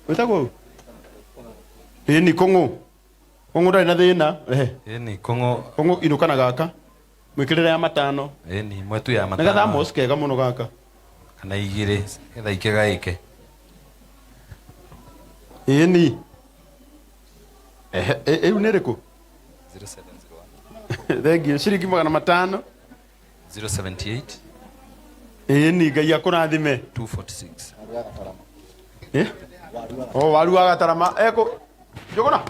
Wetagwo. Ni kongo. Kongo ndari na thina. Ni kongo. Kongo inukana gaka. Mwikirira ya matano. Ni mwetu ya matano. Nagatha moske ga muno gaka. Kana igire getha ikegaike. Ni. Niriku? 0701. Thengi ciringi 500. 078. Ni Ngai akurathime. 246. Waru wa Gatarama. Eko. Jogona.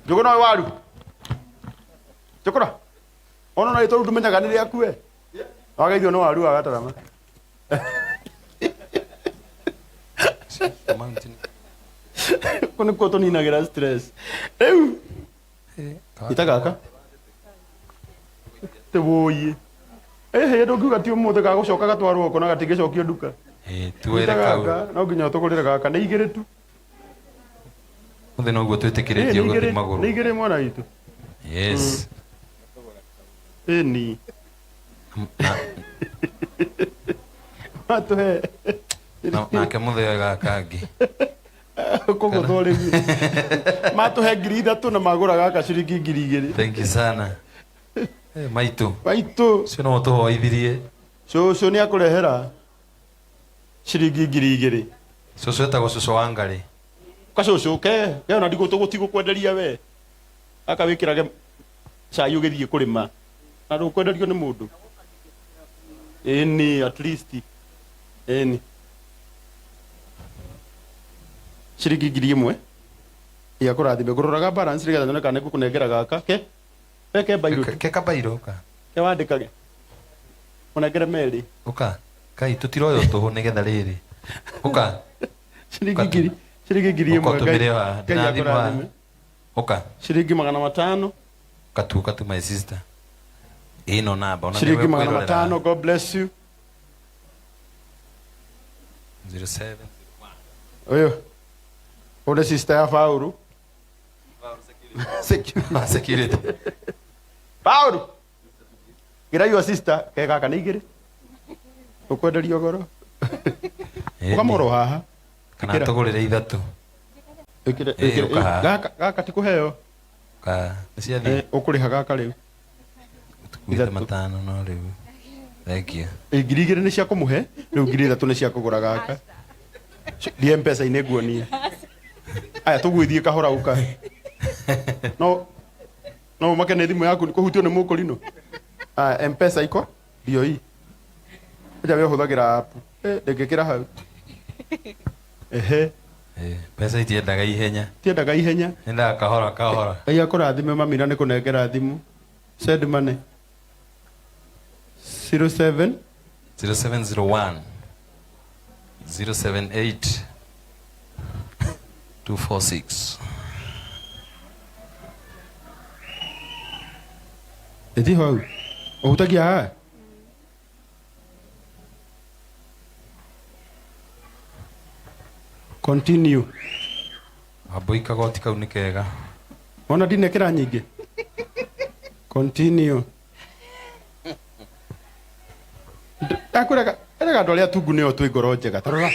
Jogona waru. Jogona. Ono na itoru tumenyaga niri akue. Wagaithio no waru wa Gatarama. Mountain. Kone ko toninagira stress. Riu. Itagaka. Te woyi. Ndo ngiuga ti umuthe ga gucoka gatwarwo uko na gatigicokio nduka. Tuwere kau. No nginya tugurire gaka ni igire tu. Muthe no guo twitikiretie guthi maguru. Ni igire mwana witu. Yes. Ni. Matuhe. Na ke muthe gaka ngi. Kogo thore ni. Matuhe ngiri 3 na magura gaka ciringi ngiri 2. Thank you sana. Maitu. Maitu. Sino to hoithirie. So ni akurehera. Ciringi ngiri 2. Cucu etagwo cucu wa Ngari. Kacucu ke ona ndigo tugutigo kwenderia we. Aka wikirage cai ugithie kurima. Na ndukwenderio ni mundu. Ni at least. Ni. Ciringi ngiri 1. Ya kurathime gururaga balance riga thana kana kunengera gaka ke. Peke bairo. Ke kabairo ka. Ke wandikage. Unengere meri. Uka. Kai tutiroyo tuhu nigetha riri. Uka. Ciringi ngiri 1. Ndinathima. Uka. Ciringi 500. Katu my sister. Ino namba ona ciringi 500. God bless you. 07. Oyo. Ode sister ya Fauru. Security. Fauru. Gira your sister ke kaka ni igire. Ukwenderio goro. Ukamoro haha. Kana tugurire 3. Gaka tikuheo. Ka niciathi. Ukuriha gaka riu. Tukuite 5 no riu. Thank you. Ngiri 2 ni cia kumuhe, riu ngiri 3 ni cia kugura gaka. Di M-Pesa ine guonia. Aya tugwithie kahora uka. No makene thimu yaku ni kuhutio ni mukurino. M-Pesa iko dio hii. Aja we huthagira app. Ndengekira hau. Pesa itiendaga ihenya. Tiendaga ihenya. Enda kahora. Ngai akurathime mamira ni kunengera thimu. Send money. 07 0701 078 246. Edi hau. Ohutagia ha. Continue. Aboi kagoti kau ni kega. Ona ndinekera nyingi. Continue. Akurega ndo ria tungu nio twi ngoro njega tarora.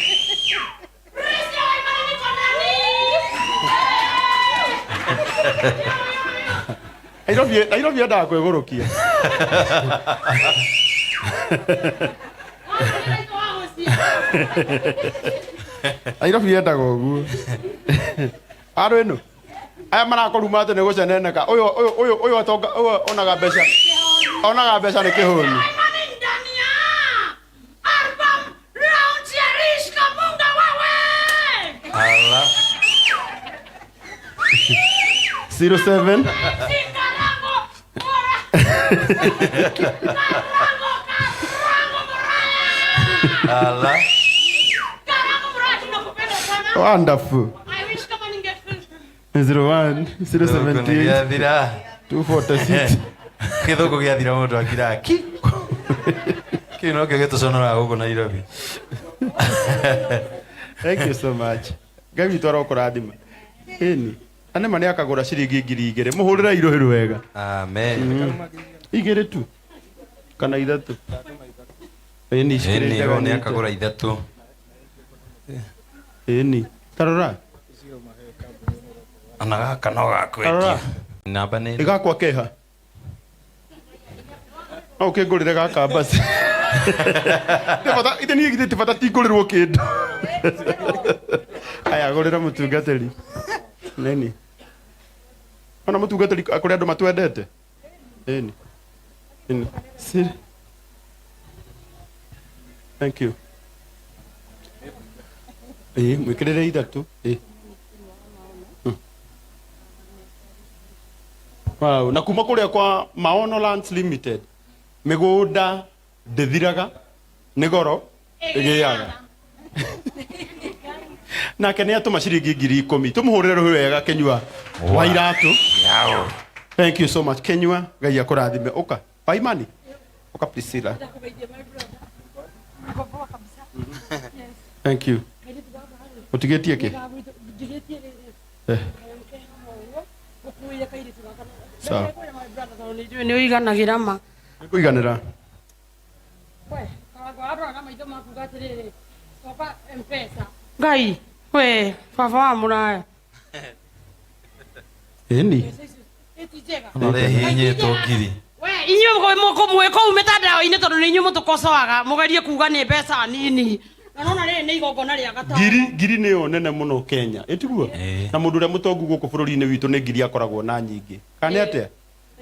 Nairobi enda kwigurukia. Nairobi enda guguo. Aro eno. Aya marakoruma tene guceneneka. Uyu atonga onaga mbeca. Onaga mbeca ni kihuni. Allah. 07 Allah. Wonderful. I wish kama ningefeel. 01 078 246. Kithuko giathira mundu akira ki. Kino ke getuconora guko Nairobi. Thank you so much. Gabi twara ukurathima. Eni. Ane mani akagura ciringi ngiri 2. Muhurira irohiru wega. Amen. Igire tu. Kana 3. Eni Eni akagura 3. Eni. Tarora. Anaga kanoga kwetia. Namba ni. Igakwa keha. Okay, ngurire gaka basi. Tebata ite ni gite tebata tigulirwo kindu. Aya ngurira mutungateri. Neni. Ona mutungateri akuri andu matwendete. Neni. Neni. Sir. Thank you. Mwikirire ithatu. Wow, na kuma kuria kwa Maono Lands Limited. Migunda ndithiraga nĩ goro ĩgĩaga nake nĩ atũma ciringi 10,000 tũmũhũrĩre rũhĩ wega Kenyua wa iratũ. Thank you so much Kenyua, Ngai akũrathime. Ũka wa Imani, ũka Priscilla. Thank you. Ũtigĩtie kĩ? Sawa. Nĩ ũiganagĩra ma. Kuiganira. Ngai, we, baba wa Muraya. Eni. Nore hinyĩtwo ngiri. We, inyuĩ mwĩko ume tandao-inĩ tondũ nĩ inyuĩ mũtũkocoaga mũgerie kuga nĩ mbeca nini. Na nona rĩrĩ nĩ igongona rĩa gatano. Ngiri nĩyo nene mũno Kenya. Ĩtiguo? Na mũndũ ũrĩa mũtongu gũkũ bũrũri-inĩ witũ nĩ ngiri akoragwo na nyingĩ. Kana atĩa?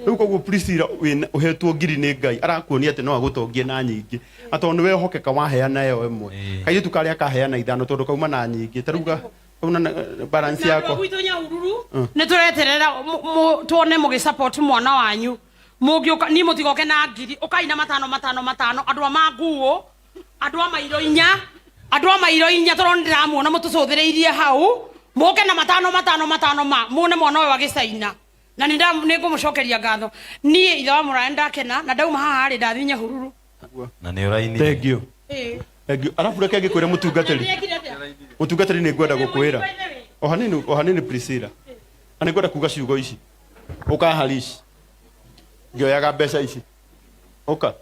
Rĩu koguo Priscilla uhetwo ngiri nĩ Ngai arakuonia atĩ no agũtongie na nyingĩ. Atondũ nĩwe hokeka waheana ĩyo ĩmwe. Kairĩtu karĩa akaheana ithano tondũ kauma na nyingĩ. Taruga una balance yako. Gwitũ Nyahururu nĩ tũreterera tuone mũgĩ-support mwana wanyu. Mũngĩũka ni mũtigoke na ngiri ũkaina matano andũ a manguo, andũ a mairo inya tondũ ndĩramuona mũtũcũthĩrĩirie hau. Mũke na matano ma muone mwana ũyũ wa gĩcaina. Na nĩ ngũmũcokeria ngatho. Niĩ ithe wa Muraya ndakena na ndauma haha rĩ ndathi Nyahururu. Na nĩ ũrainire. Thank you. Thank you. Arabu reke ngĩkwĩre mũtungatĩri. Mũtungatĩri nĩ ngwenda gũkwĩra. O hanini Priscilla. Na nĩ ngwenda kuga ciugo ici. Ũka Harish. Ngĩoyaga mbeca ici. Ũka.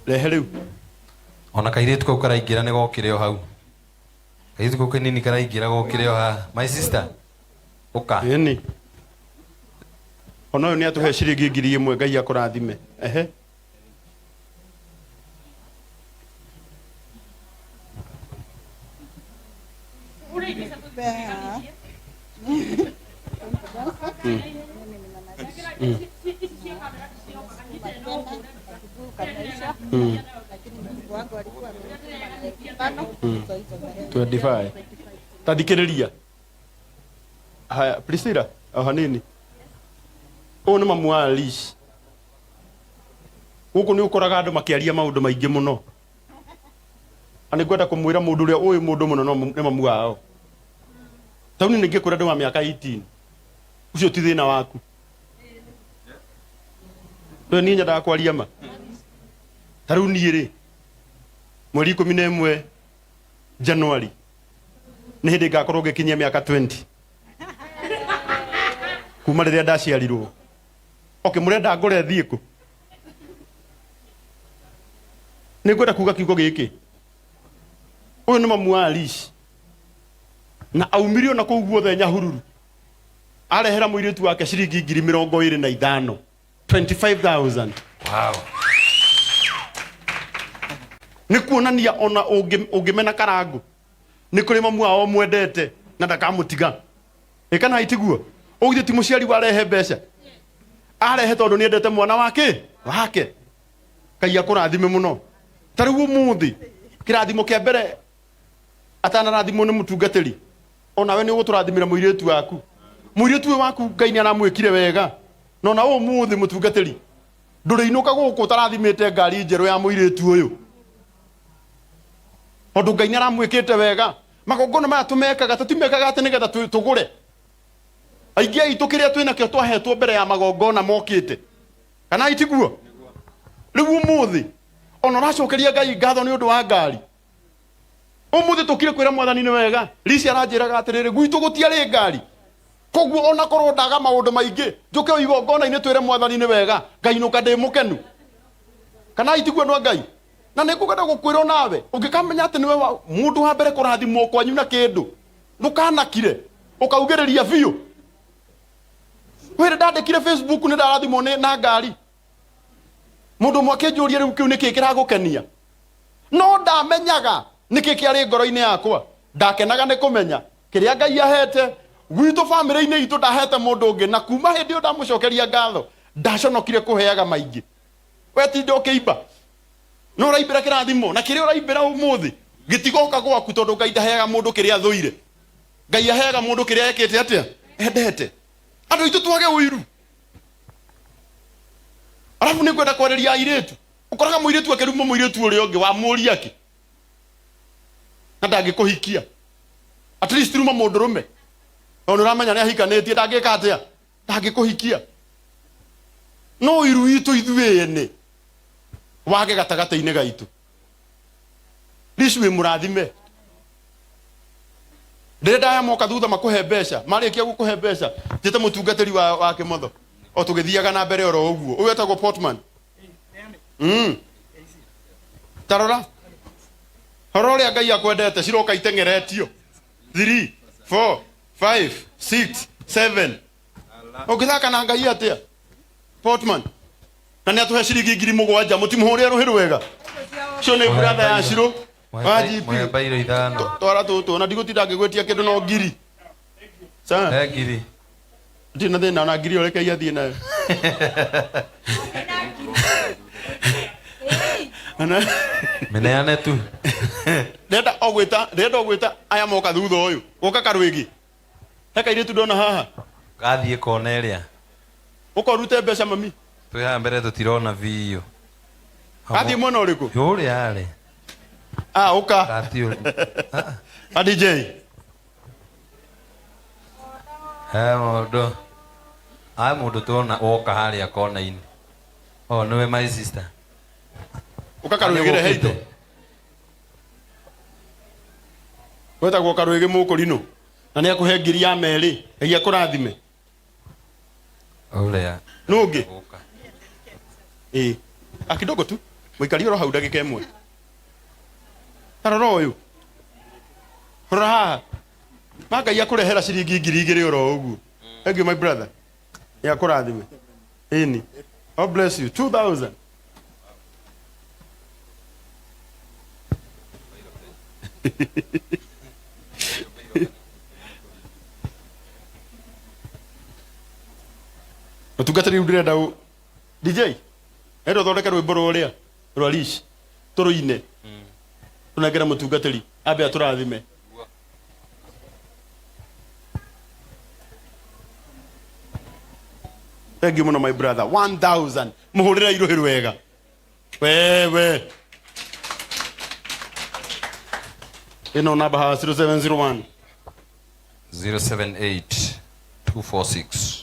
Rehe rĩu. Ona kairĩtu kau karaingĩra nĩ gokĩre o hau. Kairĩtu kau kanini karaingĩra gokĩre o haha. My sister. Ũka. Eni. Ona ũyũ nĩ atũhe ciringi 1,000 Ngai akũrathime. Ehe. Tandikĩrĩria. Haya, Priscilla, o hanini. Ũyũ nĩ mamu wa Rish. Gũkũ nĩ ũkoraga andũ makĩaria maũndũ maingĩ mũno. Na nĩ ngwenda kũmwĩra mũndũ ũrĩa ũyũ mũndũ mũno no nĩ mamu wao. Tauni nĩ ngĩkũra ndĩ wa mĩaka 18. Ũcio ti thĩna waku. Nĩ niĩ nyendaga kwaria ma. Tarĩu niĩ rĩ, mweri 11 January nĩ hĩndĩ ngakorwo ngĩkinyia mĩaka 20. Kuma rĩrĩa ndaciarirwo. Okay, mũrenda ngore thiĩ kũ? Nĩ ngwenda kuga kiugo gĩkĩ. Ũyũ nĩ mamu wa Rish. Na aumirio na kũu guothe Nyahururu. Arehera mũirĩtu wake ciringi 25,000. 25,000. Wow. Nĩ kuonania ona ũngĩmena Karangu. Nĩ kũrĩ mamu wao mwendete na ndakamũtiga. Ĩkana itiguo. Ũgithĩ ti mũciari warehe mbeca. Arehe tondũ nĩ endete mwana wake. Ngai akũrathime mũno. Tarĩu ũmũthĩ kĩrathimo kĩa mbere atanarathimwo nĩ mũtungatĩri. Ona we nĩ ũgũtũrathimĩra mũirĩtu waku. Mũirĩtu ũyũ waku Ngai nĩ aramwĩkire wega. No na ũmũthĩ mũtungatĩri. Ndũrĩinũka gũkũ ũtarathimĩte ngari njerũ ya mũirĩtu ũyũ. Tondũ Ngai nĩ aramwĩkĩte wega. Magongona maya tũmekaga tũtimekaga atĩ nĩgetha tũgũre. Aingĩ aitũ kĩrĩa twĩnakĩo twahetwo mbere ya magongona mokĩte. Kana itiguo. Rĩu ũmũthĩ ona ũracokeria Ngai ngatho nĩ ũndũ wa ngari. Ũmũthĩ tũkire kwĩra Mwathani nĩ wega. Rish aranjĩraga atĩrĩrĩ gwitũ gũtiarĩ ngari. Koguo ona korwo ndaga maũndũ maingĩ njũke igongona-inĩ twĩre Mwathani nĩ wega. Ngai nũka ndĩ mũkenu. Kana itiguo no Ngai. na nikugenda gukwira nawe ungikamenya ati niwe mundu wa mbere kurathimwo kwanyu na kindu ndukanakire ukaugiriria biu wira ndandikire Facebook ni ndarathimwo na ngari mundu mwake njurie riu kiu niki kiragukenia no ndamenyaga niki kiari ngoro-ini yakwa ndakenaga ni kumenya kiria Ngai ahete gwitu family-ini itu ndahete mundu ungi na kuma hindi ndamucokeria ngatho ndaconokire kuheaga maingi wetinde ukiimba no raimbira kirathimo na kiria raimbira umuthi gitigoka gwaku tondu Ngai ndaheaga mundu kiria thuire Ngai aheaga mundu kiria ekete atia endete andu itu twage uiru arafu ni kwenda kwereria airetu ukoraga muiretu akeruma muiretu uri ungi wa muria ki na ndangikuhikia at least ruma mundu rume ono ramenya ni ahikanetie ndangika atia ndangikuhikia no iru itu ithuene wage gatagata-ini gaitu Rish wi murathime ndenda ya moka thutha makuhe mbeca marikia gukuhe mbeca njite mutungatiri wa kimotho o tugithiaga na mbere oro uguo uyu etagwo Portman tarora horo ria Ngai akwendete ciroka itengeretio 3 4 5 6 7 ukithaka na Ngai atia Portman na ni atuhe ciringi 7,000 mutimuhuria ruhiru wega cio ni brother ya Shiro waji mwe bairo ithano twara tutu na ndigutinda ngigwetia kindu no ngiri sa ngiri ndina thina na ngiri oreke iathie nayo ana meneane tu ndenda ogwita aya moka thutha uyu uka karwigi heka ire tu ndona haha gathie koneria ukorute mbeca mami twi ha mbere tutirona video gathie mwena uriku yuri ari uka gatio DJ modo ai mundu tuona oka haria kona-ini niwe my sister uka karwigire heito wetagwo karwigi mukurino na ni akuhe ngiri ya meri egia kurathime uria nungi akidogo tu muikari oro hau ndagika imwe tarora uyu rora haha Ngai akurehera ciringi 2,000 oro uguo thank you my brother ya kurathime ini God bless you 2,000 utungatiri ndirenda DJ ero thondeka rwimbo ruria rwa Rish turuine tunagera mutungatiri abe aturathime thank you muno my brother 1,000 muhurira iruhiru wega wewe ino namba 0701 078 246